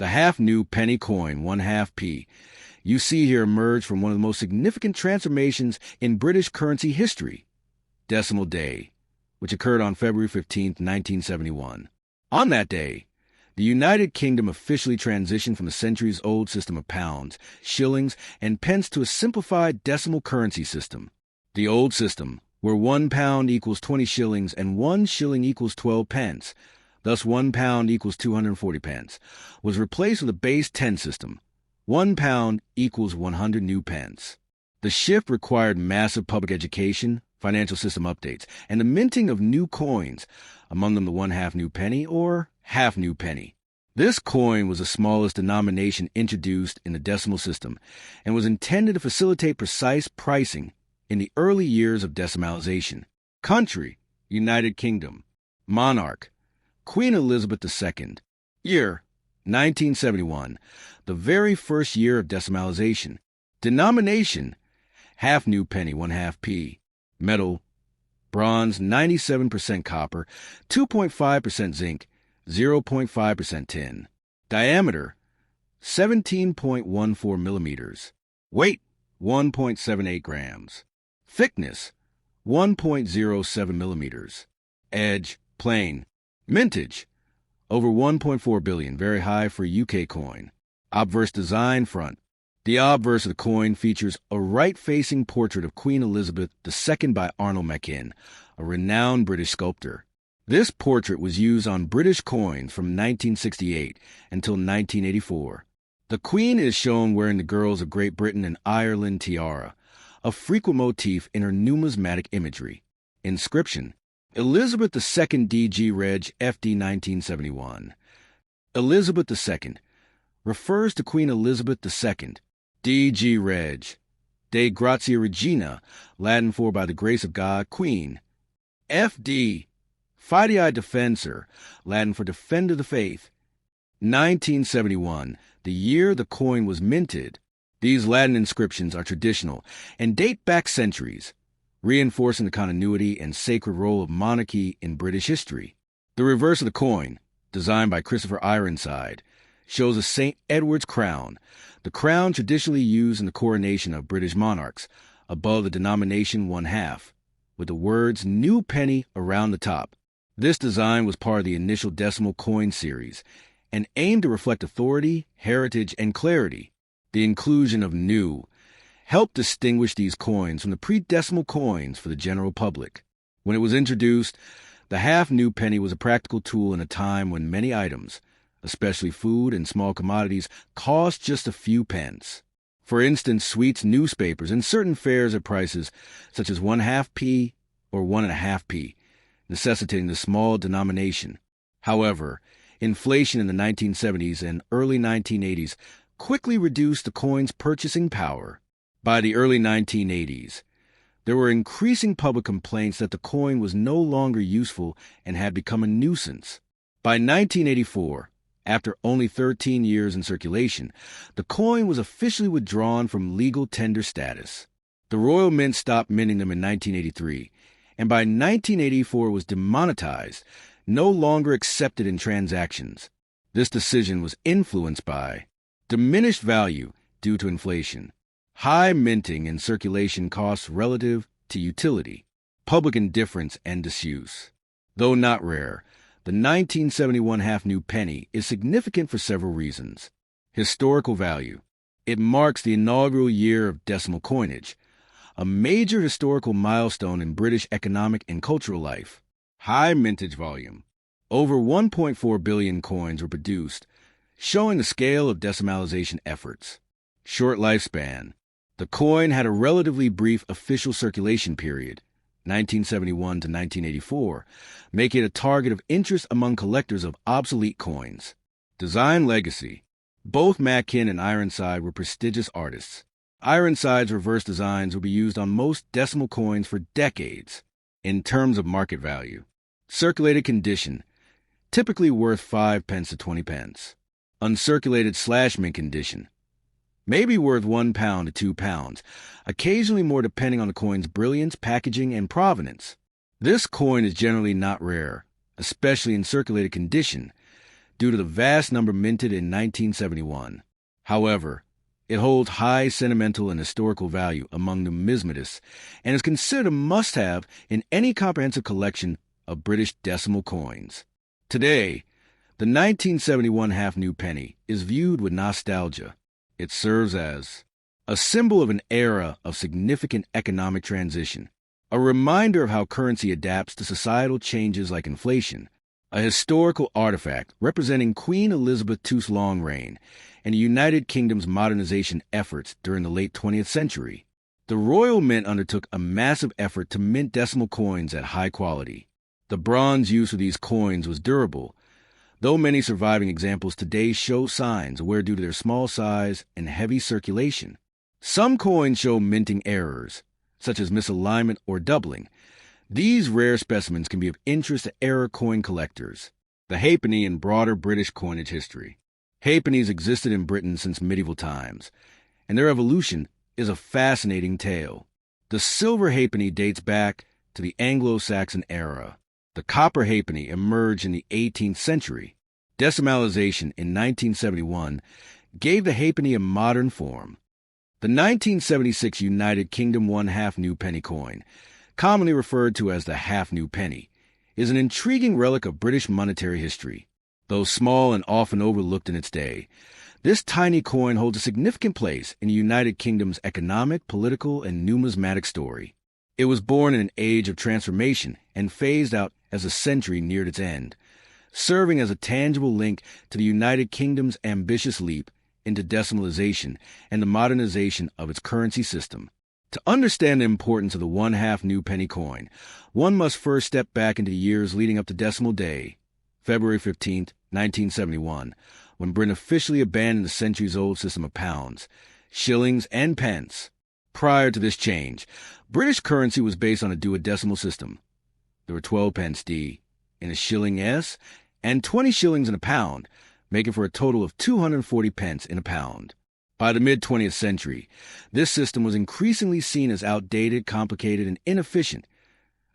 The half-new penny coin, 1/2 p, you see here emerged from one of the most significant transformations in British currency history, Decimal Day, which occurred on February 15, 1971. On that day, the United Kingdom officially transitioned from the centuries-old system of pounds, shillings, and pence to a simplified decimal currency system. The old system, where 1 pound equals 20 shillings and 1 shilling equals 12 pence, thus 1 pound equals 240 pence, was replaced with a base 10 system. 1 pound equals 100 new pence. The shift required massive public education, financial system updates, and the minting of new coins, among them the 1/2 new penny or half new penny. This coin was the smallest denomination introduced in the decimal system and was intended to facilitate precise pricing in the early years of decimalization. Country, United Kingdom. Monarch, Queen Elizabeth II. Year, 1971, the very first year of decimalization. Denomination, half new penny, 1/2 p. Metal, bronze, 97% copper, 2.5% zinc, 0.5% tin. Diameter, 17.14 millimeters. Weight, 1.78 grams. Thickness, 1.07 millimeters. Edge, plain. Mintage, over 1.4 billion, very high for a UK coin. Obverse design front. The obverse of the coin features a right-facing portrait of Queen Elizabeth II by Arnold Machin, a renowned British sculptor. This portrait was used on British coins from 1968 until 1984. The Queen is shown wearing the girls of Great Britain and Ireland tiara, a frequent motif in her numismatic imagery. Inscription: Elizabeth II DG Reg FD 1971. Elizabeth II refers to Queen Elizabeth II. DG Reg, De Grazia Regina, Latin for by the grace of God, Queen. FD, Fidei Defensor, Latin for Defender the Faith. 1971, the year the coin was minted. These Latin inscriptions are traditional and date back centuries, reinforcing the continuity and sacred role of monarchy in British history. The reverse of the coin, designed by Christopher Ironside, shows a St. Edward's crown, the crown traditionally used in the coronation of British monarchs, above the denomination 1/2, with the words New Penny around the top. This design was part of the initial decimal coin series and aimed to reflect authority, heritage, and clarity. The inclusion of new helped distinguish these coins from the pre-decimal coins for the general public. When it was introduced, the half new penny was a practical tool in a time when many items, especially food and small commodities, cost just a few pence. For instance, sweets, newspapers, and certain fares at prices such as 1/2 p or 1.5 p, necessitating the small denomination. However, inflation in the 1970s and early 1980s quickly reduced the coin's purchasing power. By the early 1980s, there were increasing public complaints that the coin was no longer useful and had become a nuisance. By 1984, after only 13 years in circulation, the coin was officially withdrawn from legal tender status. The Royal Mint stopped minting them in 1983, and by 1984 it was demonetized, no longer accepted in transactions. This decision was influenced by diminished value due to inflation, high minting and circulation costs relative to utility, public indifference and disuse. Though not rare, the 1971 half new penny is significant for several reasons. Historical value. It marks the inaugural year of decimal coinage, a major historical milestone in British economic and cultural life. High mintage volume. Over 1.4 billion coins were produced, showing the scale of decimalization efforts. Short lifespan. The coin had a relatively brief official circulation period, 1971 to 1984, making it a target of interest among collectors of obsolete coins. Design legacy. Both Machin and Ironside were prestigious artists. Ironside's reverse designs will be used on most decimal coins for decades. In terms of market value, circulated condition, typically worth 5 pence to 20 pence. Uncirculated /mint condition, may be worth 1 pound to 2 pounds, occasionally more depending on the coin's brilliance, packaging, and provenance. This coin is generally not rare, especially in circulated condition, due to the vast number minted in 1971. However, it holds high sentimental and historical value among numismatists and is considered a must-have in any comprehensive collection of British decimal coins. Today, the 1971 half-new penny is viewed with nostalgia. It serves as a symbol of an era of significant economic transition, a reminder of how currency adapts to societal changes like inflation, a historical artifact representing Queen Elizabeth II's long reign and the United Kingdom's modernization efforts during the late 20th century. The Royal Mint undertook a massive effort to mint decimal coins at high quality. The bronze use of these coins was durable, though many surviving examples today show signs of wear due to their small size and heavy circulation. Some coins show minting errors, such as misalignment or doubling. These rare specimens can be of interest to error coin collectors. The halfpenny in broader British coinage history. Halfpennies existed in Britain since medieval times, and their evolution is a fascinating tale. The silver halfpenny dates back to the Anglo-Saxon era. The copper halfpenny emerged in the 18th century. Decimalization in 1971 gave the halfpenny a modern form. The 1976 United Kingdom one-half-new penny coin, commonly referred to as the half-new penny, is an intriguing relic of British monetary history. Though small and often overlooked in its day, this tiny coin holds a significant place in the United Kingdom's economic, political, and numismatic story. It was born in an age of transformation and phased out as the century neared its end, serving as a tangible link to the United Kingdom's ambitious leap into decimalization and the modernization of its currency system. To understand the importance of the one-half-new penny coin, one must first step back into the years leading up to Decimal Day, February 15, 1971, when Britain officially abandoned the centuries-old system of pounds, shillings, and pence. Prior to this change, British currency was based on a duodecimal system. There were 12 pence D in a shilling S and 20 shillings in a pound, making for a total of 240 pence in a pound. By the mid-20th century, this system was increasingly seen as outdated, complicated, and inefficient,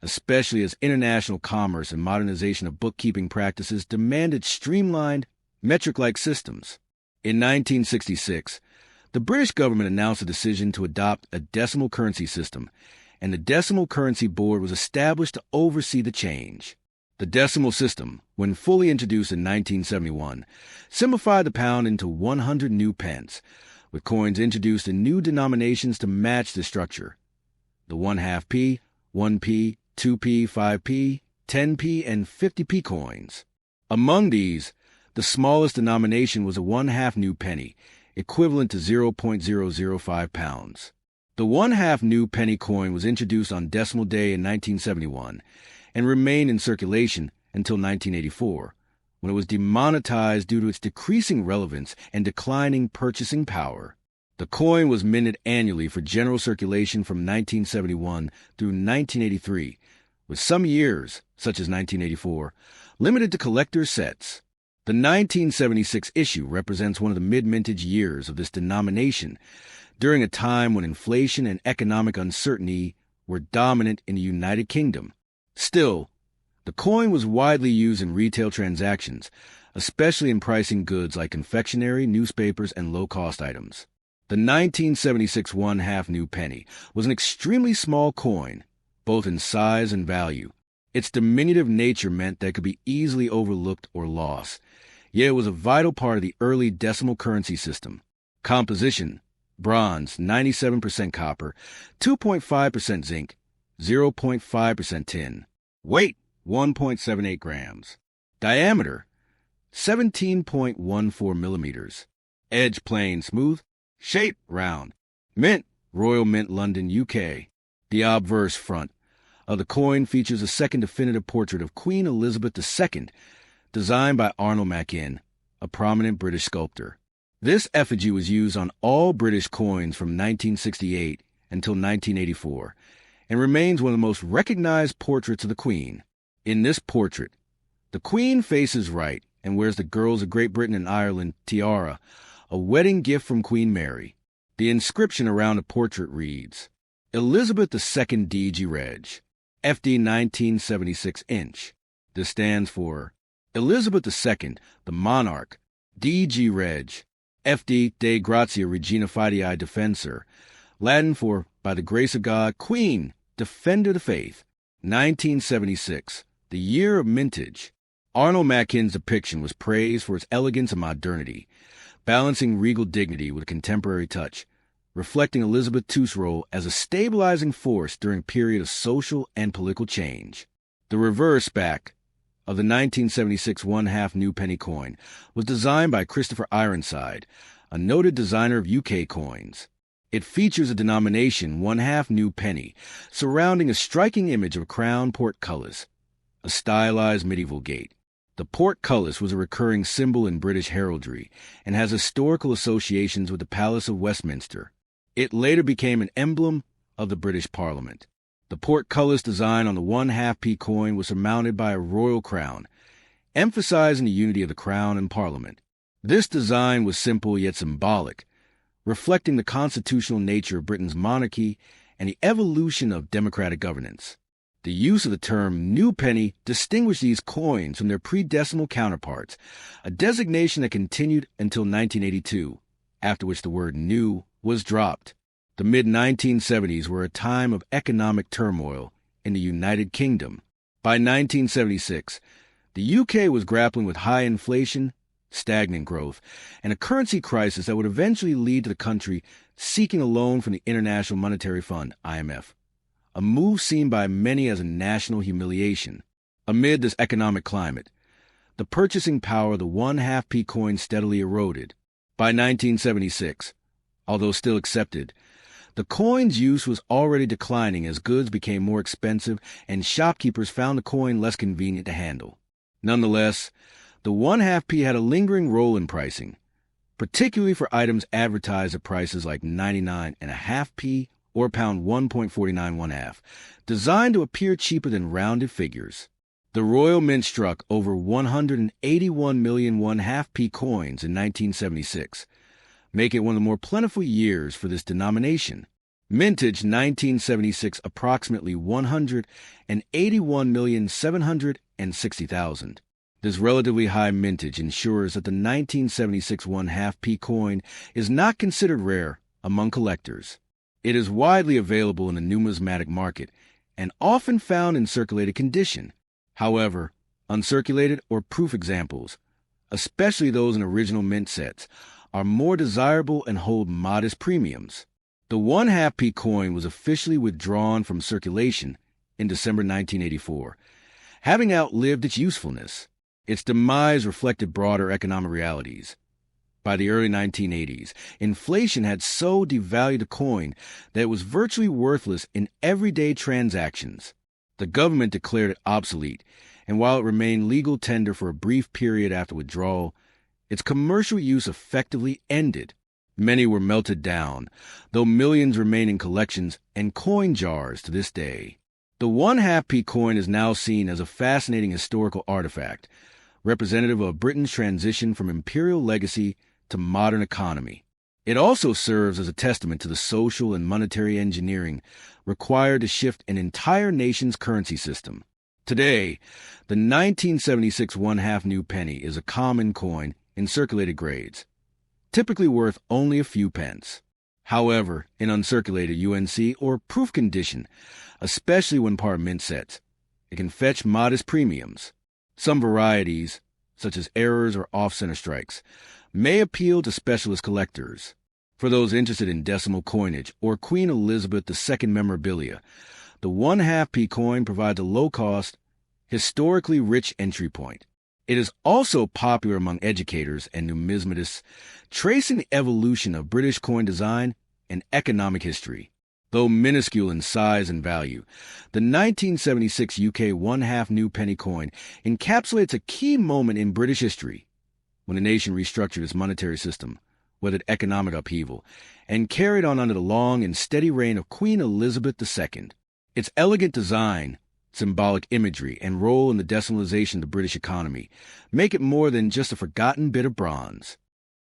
especially as international commerce and modernization of bookkeeping practices demanded streamlined, metric-like systems. In 1966, the British government announced a decision to adopt a decimal currency system, and the Decimal Currency Board was established to oversee the change. The decimal system, when fully introduced in 1971, simplified the pound into 100 new pence, with coins introduced in new denominations to match the structure. The 1/2p, 1p, 2p, 5p, 10p, and 50p coins. Among these, the smallest denomination was a 1/2 penny, equivalent to 0.005 pounds. The 1/2 penny coin was introduced on Decimal Day in 1971 and remained in circulation until 1984, when it was demonetized due to its decreasing relevance and declining purchasing power. The coin was minted annually for general circulation from 1971 through 1983, with some years, such as 1984, limited to collector's sets. The 1976 issue represents one of the mid-mintage years of this denomination, during a time when inflation and economic uncertainty were dominant in the United Kingdom. Still, the coin was widely used in retail transactions, especially in pricing goods like confectionery, newspapers, and low-cost items. The 1976 1/2 penny was an extremely small coin, both in size and value. Its diminutive nature meant that it could be easily overlooked or lost, yet it was a vital part of the early decimal currency system. Composition: bronze, 97% copper, 2.5% zinc, 0.5% tin. Weight: 1.78 grams. Diameter: 17.14 millimeters. Edge plain, smooth. Shape: round. Mint: Royal Mint, London, UK. The obverse front of the coin features a second definitive portrait of Queen Elizabeth II, designed by Arnold Machin, a prominent British sculptor. This effigy was used on all British coins from 1968 until 1984, and remains one of the most recognized portraits of the Queen. In this portrait, the Queen faces right and wears the Girls of Great Britain and Ireland tiara, a wedding gift from Queen Mary. The inscription around the portrait reads, Elizabeth II DG Reg, FD 1976 inch. This stands for Elizabeth II, the monarch, D.G. Reg, F.D. De Gratia Regina Fidei Defensor, Latin for by the grace of God, Queen, Defender of the Faith. 1976, the year of mintage. Arnold Mackin's depiction was praised for its elegance and modernity, balancing regal dignity with a contemporary touch, reflecting Elizabeth II's role as a stabilizing force during a period of social and political change. The reverse back of the 1976 one-half new penny coin was designed by Christopher Ironside, a noted designer of UK coins. It features a denomination one-half new penny surrounding a striking image of a crown portcullis, a stylized medieval gate. The portcullis was a recurring symbol in British heraldry and has historical associations with the Palace of Westminster. It later became an emblem of the British Parliament. The portcullis design on the one-half-p coin was surmounted by a royal crown, emphasizing the unity of the crown and Parliament. This design was simple yet symbolic, reflecting the constitutional nature of Britain's monarchy and the evolution of democratic governance. The use of the term new penny distinguished these coins from their pre-decimal counterparts, a designation that continued until 1982, after which the word new was dropped. The mid-1970s were a time of economic turmoil in the United Kingdom. By 1976, the UK was grappling with high inflation, stagnant growth, and a currency crisis that would eventually lead to the country seeking a loan from the International Monetary Fund, IMF, a move seen by many as a national humiliation. Amid this economic climate, the purchasing power of the one-half-p coin steadily eroded. By 1976, although still accepted, the coin's use was already declining as goods became more expensive and shopkeepers found the coin less convenient to handle. Nonetheless, the one-half-p had a lingering role in pricing, particularly for items advertised at prices like 99.5p or pound 1.49 one-half, designed to appear cheaper than rounded figures. The Royal Mint struck over 181 million one-half-p coins in 1976, making it one of the more plentiful years for this denomination. Mintage 1976 approximately 181,760,000. This relatively high mintage ensures that the 1976 one-half-p coin is not considered rare among collectors. It is widely available in the numismatic market and often found in circulated condition. However, uncirculated or proof examples, especially those in original mint sets, are more desirable and hold modest premiums. The one-half-p coin was officially withdrawn from circulation in December 1984, having outlived its usefulness. Its demise reflected broader economic realities. By the early 1980s, inflation had so devalued the coin that it was virtually worthless in everyday transactions. The government declared it obsolete, and while it remained legal tender for a brief period after withdrawal, its commercial use effectively ended. Many were melted down, though millions remain in collections and coin jars to this day. The one-half-p coin is now seen as a fascinating historical artifact, representative of Britain's transition from imperial legacy to modern economy. It also serves as a testament to the social and monetary engineering required to shift an entire nation's currency system. Today, the 1976 one-half new penny is a common coin in circulated grades, typically worth only a few pence. However, in uncirculated UNC or proof condition, especially when part mint sets, it can fetch modest premiums. Some varieties, such as errors or off-center strikes, may appeal to specialist collectors. For those interested in decimal coinage or Queen Elizabeth II memorabilia, the one-half-p coin provides a low-cost, historically rich entry point. It is also popular among educators and numismatists, tracing the evolution of British coin design and economic history. Though minuscule in size and value, the 1976 UK one-half new penny coin encapsulates a key moment in British history, when the nation restructured its monetary system, weathered economic upheaval, and carried on under the long and steady reign of Queen Elizabeth II. Its elegant design, symbolic imagery, and role in the decimalization of the British economy make it more than just a forgotten bit of bronze.